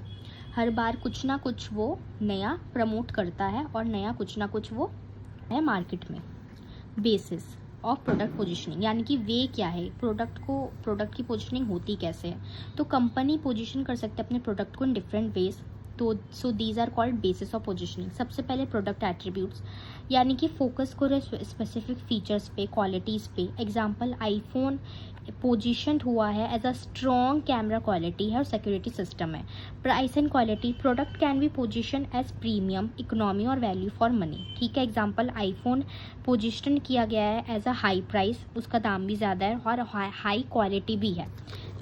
हर बार कुछ ना कुछ वो नया प्रमोट करता है और नया कुछ ना कुछ वो है मार्केट में। बेसिस ऑफ प्रोडक्ट पोजीशनिंग, यानी कि वे क्या है, प्रोडक्ट की पोजीशनिंग होती कैसे है। तो कंपनी पोजीशन कर सकते हैं अपने प्रोडक्ट को इन डिफरेंट वेज। तो so these are called basis of positioning. सबसे पहले प्रोडक्ट एट्रीब्यूट्स, यानी कि फोकस करो स्पेसिफिक फीचर्स पे, क्वालिटीज़ पे। एग्जांपल आईफोन पोजीशनड हुआ है as a strong camera quality है और सिक्योरिटी सिस्टम है। Price and quality, product can be position as premium, economy और वैल्यू फॉर मनी। ठीक है, एग्जांपल आईफोन पोजीशन किया गया है एज अ हाई प्राइस, उसका दाम भी ज़्यादा है और हाई क्वालिटी भी है।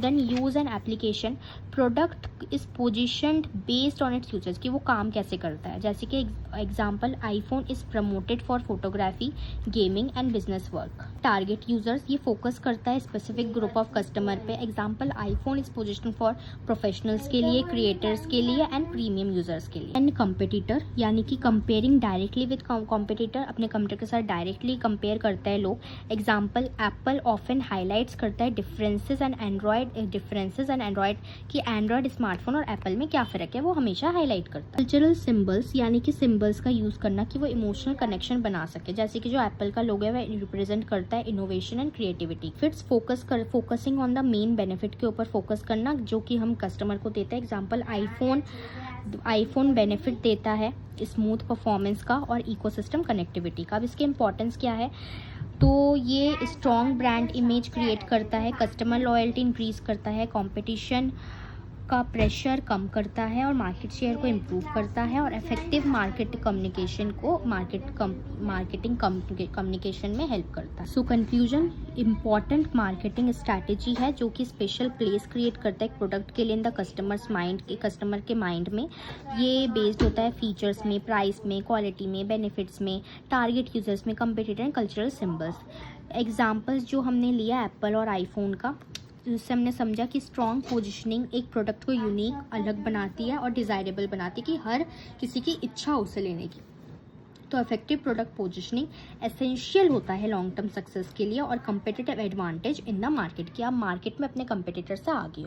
Then use and application, product is positioned based on its users, कि वो काम कैसे करता है। जैसे कि example iPhone is promoted for photography, gaming and business work. Target users, ये फोकस करता है स्पेसिफिक ग्रुप ऑफ कस्टमर पे। Example iPhone is positioned for professionals के लिए, क्रिएटर्स के लिए एंड प्रीमियम यूजर्स के लिए। एंड कंपेटिटर, यानी कि कंपेयरिंग डायरेक्टली विद कॉम्पिटिटर, अपने कंपटीटर के साथ डायरेक्टली कंपेयर करता है लोग। एग्जांपल एप्पल ऑफन हाईलाइट्स करता है डिफरेंसेस एंड एंड्रॉयड कि एंड्रॉयड स्मार्टफोन और एप्पल में क्या फ़र्क है, वो हमेशा हाईलाइट करता है। कल्चरल सिंबल्स, यानी कि सिंबल्स का यूज़ करना कि वो इमोशनल कनेक्शन बना सके। जैसे कि जो एप्पल का लोगो है वह रिप्रेजेंट करता है इनोवेशन एंड क्रिएटिविटी। फिर focusing on the main benefit के ऊपर फोकस करना जो कि हम कस्टमर को देते हैं। एग्जाम्पल आईफोन बेनिफिट देता है स्मूथ परफॉर्मेंस का और इकोसिस्टम कनेक्टिविटी का। अब इसके इंपॉर्टेंस क्या है, तो ये स्ट्रॉन्ग ब्रांड इमेज क्रिएट करता है, कस्टमर लॉयल्टी इंक्रीज करता है, कंपटीशन का प्रेशर कम करता है और मार्केट शेयर को इम्प्रूव करता है और इफेक्टिव मार्केटिंग कम्युनिकेशन में हेल्प करता है। So conclusion, important marketing strategy है जो कि स्पेशल प्लेस क्रिएट करता है एक प्रोडक्ट के लिए इन द कस्टमर के माइंड में। ये बेस्ड होता है फीचर्स में, प्राइस में, क्वालिटी में, बेनिफिट्स में, टारगेट यूजर्स में, competitor and cultural symbols. Examples जो हमने लिया एप्पल और आईफोन का, जिससे हमने समझा कि स्ट्रॉन्ग पोजिशनिंग एक प्रोडक्ट को यूनिक अलग बनाती है और डिज़ायरेबल बनाती है कि हर किसी की इच्छा हो उसे लेने की। तो इफेक्टिव प्रोडक्ट पोजिशनिंग एसेंशियल होता है लॉन्ग टर्म सक्सेस के लिए और competitive advantage in the market, कि आप मार्केट में अपने कंपेटिटर से आगे हो।